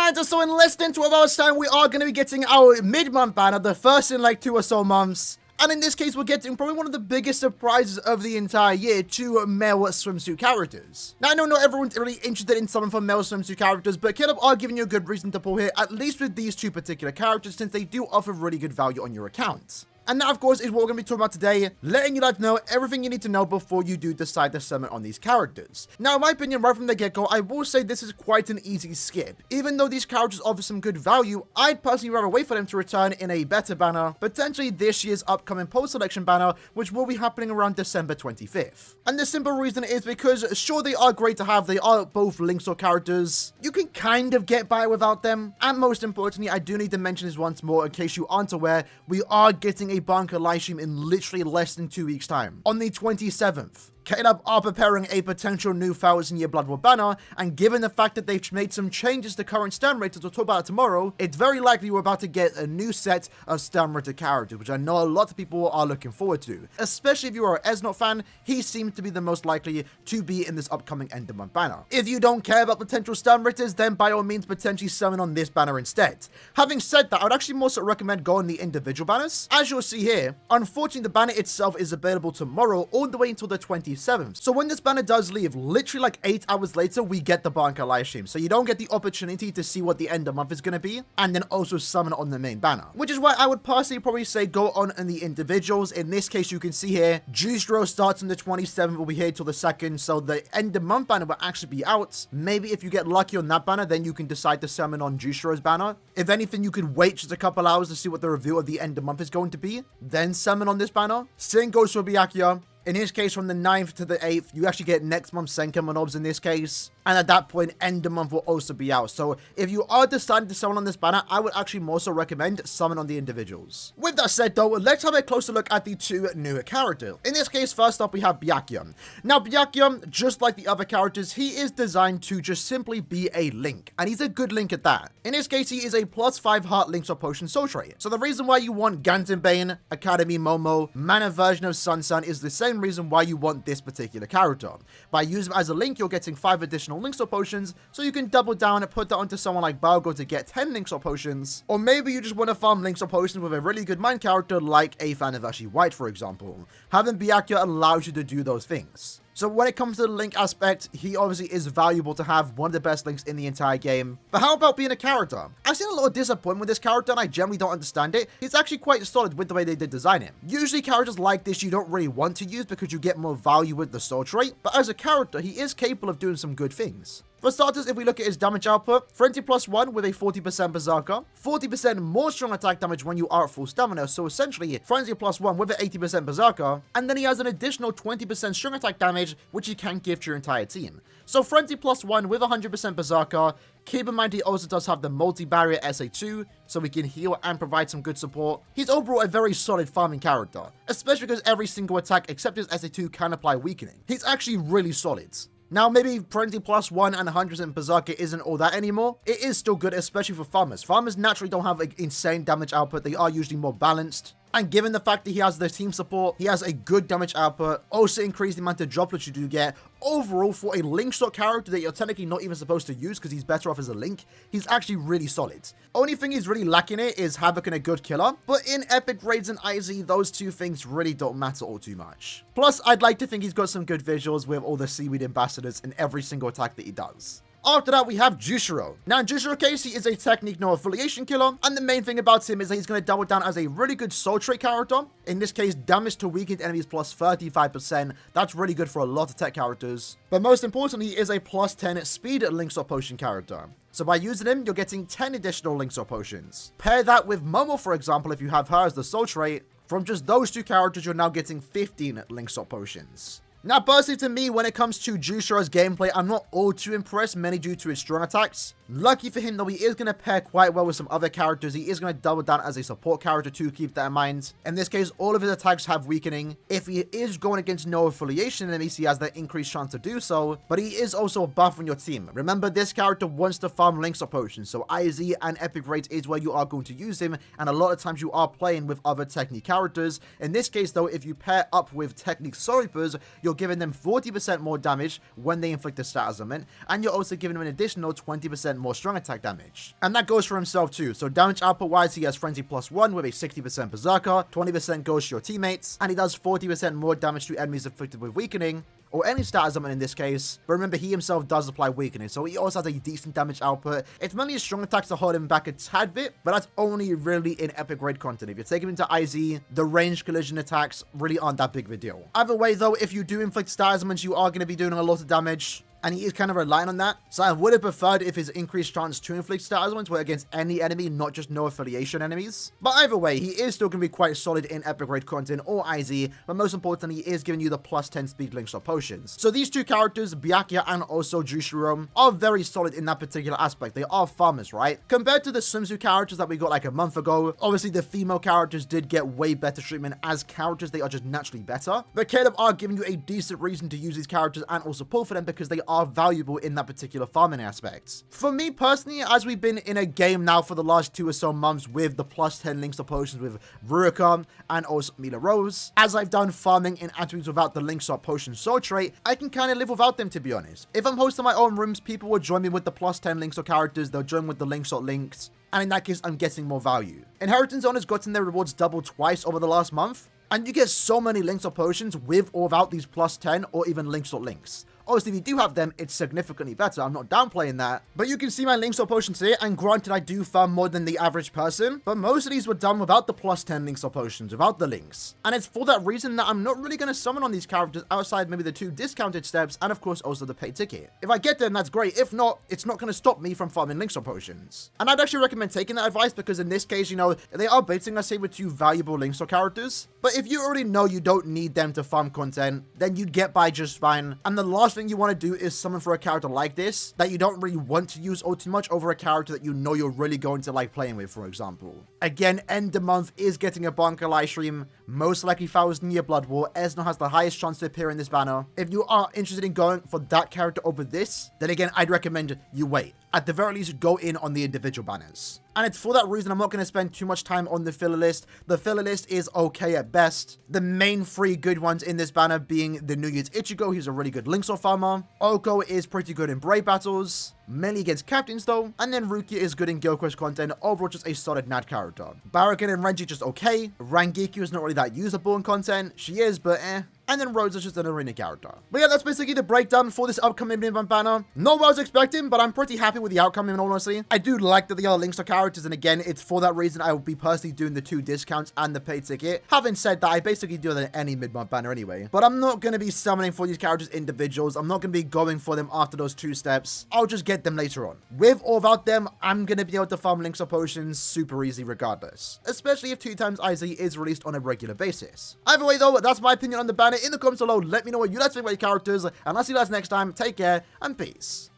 And so in less than 12 hours time, we are going to be getting our mid-month banner, the first in like 2 or so months. And in this case, we're getting probably one of the biggest surprises of the entire year, 2 male swimsuit characters. Now, I know not everyone's really interested in something from male swimsuit characters, but Killab are giving you a good reason to pull here, at least with these 2 particular characters, since they do offer really good value on your account. And that, of course, is what we're going to be talking about today, letting you guys know everything you need to know before you do decide to summon on these characters. Now, in my opinion, right from the get-go, I will say this is quite an easy skip. Even though these characters offer some good value, I'd personally rather wait for them to return in a better banner, potentially this year's upcoming post-selection banner, which will be happening around December 25th. And the simple reason is because, sure, they are great to have, they are both links or characters, you can kind of get by without them, and most importantly, I do need to mention this once more, in case you aren't aware, we are getting a bunker live stream in literally less than 2 weeks time, on the 27th. Killab are preparing a potential new 1000-year Blood War banner, and given the fact that they've made some changes to current stun rates, as we'll talk about tomorrow, it's very likely we're about to get a new set of stun rated characters, which I know a lot of people are looking forward to. Especially if you are an Esnot fan, he seems to be the most likely to be in this upcoming end of month banner. If you don't care about potential stun rates, then by all means potentially summon on this banner instead. Having said that, I would actually more so recommend going the individual banners. As you'll see here, unfortunately the banner itself is available tomorrow all the way until the 27th. So when this banner does leave, literally like 8 hours later, we get the bunker live stream. So you don't get the opportunity to see what the end of month is going to be, and then also summon on the main banner. Which is why I would personally probably say go on in the individuals. In this case, you can see here, Jushiro starts on the 27th, will be here till the 2nd. So the end of month banner will actually be out. Maybe if you get lucky on that banner, then you can decide to summon on Jushiro's banner. If anything, you could wait just a couple hours to see what the review of the end of month is going to be, then summon on this banner. Same goes for Byakuya. In his case, from the 9th to the 8th, you actually get next month's Senka Monobs in this case. And at that point, end of month will also be out. So if you are deciding to summon on this banner, I would actually more so recommend summon on the individuals. With that said though, let's have a closer look at the 2 newer characters. In this case, first up, we have Byakuya. Now, Byakuya, just like the other characters, he is designed to just simply be a link. And he's a good link at that. In this case, he is a +5 heart links or potion soul trait. So the reason why you want Gantenbane, Academy Momo, mana version of Sun is the same reason why you want this particular character. By using him as a link, you're getting 5 additional links or potions, so you can double down and put that onto someone like Balgo to get 10 links or potions, or maybe you just want to farm links or potions with a really good mind character like a fan of Ashley White, for example. Having Byakuya allows you to do those things. So when it comes to the link aspect, he obviously is valuable to have, one of the best links in the entire game. But how about being a character? I've seen a lot of disappointment with this character and I generally don't understand it. He's actually quite solid with the way they did design him. Usually characters like this you don't really want to use because you get more value with the soul trait, but as a character, he is capable of doing some good things. For starters, if we look at his damage output, Frenzy +1 with a 40% Berserker, 40% more strong attack damage when you are at full stamina, so essentially Frenzy +1 with an 80% Berserker, and then he has an additional 20% strong attack damage, which he can give to your entire team. So Frenzy +1 with 100% Berserker. Keep in mind he also does have the multi-barrier SA2, so he can heal and provide some good support. He's overall a very solid farming character, especially because every single attack except his SA2 can apply weakening. He's actually really solid. Now, maybe Frenzy +1 and 100% Berserker isn't all that anymore. It is still good, especially for farmers. Farmers naturally don't have an insane damage output. They are usually more balanced. And given the fact that he has the team support, he has a good damage output, also increase the amount of droplets you do get. Overall, for a link shot character that you're technically not even supposed to use because he's better off as a link, he's actually really solid. Only thing he's really lacking it is Havoc and a good killer, but in Epic Raids and IZ, those 2 things really don't matter all too much. Plus, I'd like to think he's got some good visuals with all the Seaweed Ambassadors in every single attack that he does. After that, we have Jushiro. Now, in Jushiro's case, he is a technique no affiliation killer, and the main thing about him is that he's going to double down as a really good soul trait character. In this case, damage to weakened enemies +35%. That's really good for a lot of tech characters. But most importantly, he is a +10 speed links or potion character. So by using him, you're getting 10 additional links or potions. Pair that with Momo, for example, if you have her as the soul trait. From just those 2 characters, you're now getting 15 links or potions. Now, personally to me, when it comes to Jushiro's gameplay, I'm not all too impressed, mainly due to his strong attacks. Lucky for him, though, he is going to pair quite well with some other characters. He is going to double down as a support character too, keep that in mind. In this case, all of his attacks have weakening. If he is going against no affiliation enemies, he has that increased chance to do so, but he is also a buff on your team. Remember, this character wants to farm links or potions, so IZ and Epic Raids is where you are going to use him, and a lot of times you are playing with other Technique characters. In this case, though, if you pair up with Technique Soripers, you're giving them 40% more damage when they inflict a stat ailment, and you're also giving them an additional 20% 60% more strong attack damage. And that goes for himself too. So damage output wise, he has Frenzy +1 with a 60% Berserker, 20% goes to your teammates, and he does 40% more damage to enemies afflicted with weakening, or any status summon in this case. But remember, he himself does apply weakening, so he also has a decent damage output. It's mainly his strong attacks that hold him back a tad bit, but that's only really in epic raid content. If you take him into IZ, the range collision attacks really aren't that big of a deal. Either way though, if you do inflict status summons, you are going to be doing a lot of damage, and he is kind of relying on that. So I would have preferred if his increased chance to inflict status ones were against any enemy, not just no affiliation enemies. But either way, he is still going to be quite solid in epic raid content or IZ, but most importantly, he is giving you the +10 speed link shot potions. So these two characters, Byakuya and also Jushiro, are very solid in that particular aspect. They are farmers, right? Compared to the swimsuit characters that we got like a month ago, obviously the female characters did get way better treatment as characters. They are just naturally better. But Caleb are giving you a decent reason to use these characters and also pull for them because they are valuable in that particular farming aspect. For me personally, as we've been in a game now for the last 2 or so months with the +10 links to potions with Ruika and also Mila Rose, as I've done farming in attributes without the link shot potion soul trait, I can kind of live without them, to be honest. If I'm hosting my own rooms, people will join me with the +10 links or characters, they'll join with the link shot links, and in that case, I'm getting more value. Inheritance owners gotten their rewards doubled twice over the last month, and you get so many links or potions with or without these +10 or even link shot links. Obviously, if you do have them, it's significantly better. I'm not downplaying that. But you can see my links or potions here, and granted, I do farm more than the average person, but most of these were done without the +10 links or potions, without the links. And it's for that reason that I'm not really going to summon on these characters outside maybe the 2 discounted steps, and of course, also the paid ticket. If I get them, that's great. If not, it's not going to stop me from farming links or potions. And I'd actually recommend taking that advice because in this case, you know, they are baiting us here with 2 valuable links or characters. But if you already know you don't need them to farm content, then you'd get by just fine. And the last thing you want to do is summon for a character like this that you don't really want to use all too much over a character that you know you're really going to like playing with, for example. Again, end of month is getting a bonker live stream, most likely 1000 Year Blood War. Esno has the highest chance to appear in this banner. If you are interested in going for that character over this, then again, I'd recommend you wait. At the very least, go in on the individual banners. And it's for that reason I'm not going to spend too much time on the filler list. The filler list is okay at best. The main 3 good ones in this banner being the New Year's Ichigo, he's a really good Linksaw farmer. Oko is pretty good in Brave battles, mainly against captains though. And then Rukia is good in Guild Quest content, overall just a solid NAD character. Barakin and Renji just okay. Rangiku is not really that usable in content. She is, but eh. And then Rose is just an arena character. But yeah, that's basically the breakdown for this upcoming mid-month banner. Not what I was expecting, but I'm pretty happy with the outcome in all honesty. I do like that they are links to characters, and again, it's for that reason I will be personally doing the 2 discounts and the paid ticket. Having said that, I basically do that in any mid-month banner anyway. But I'm not going to be summoning for these characters individuals. I'm not going to be going for them after those 2 steps. I'll just get them later on. With or without them, I'm going to be able to farm links or potions super easy regardless. Especially if 2 times IZ is released on a regular basis. Either way though, that's my opinion on the banner. In the comments below, let me know what you guys think about your characters, and I'll see you guys next time. Take care, and peace.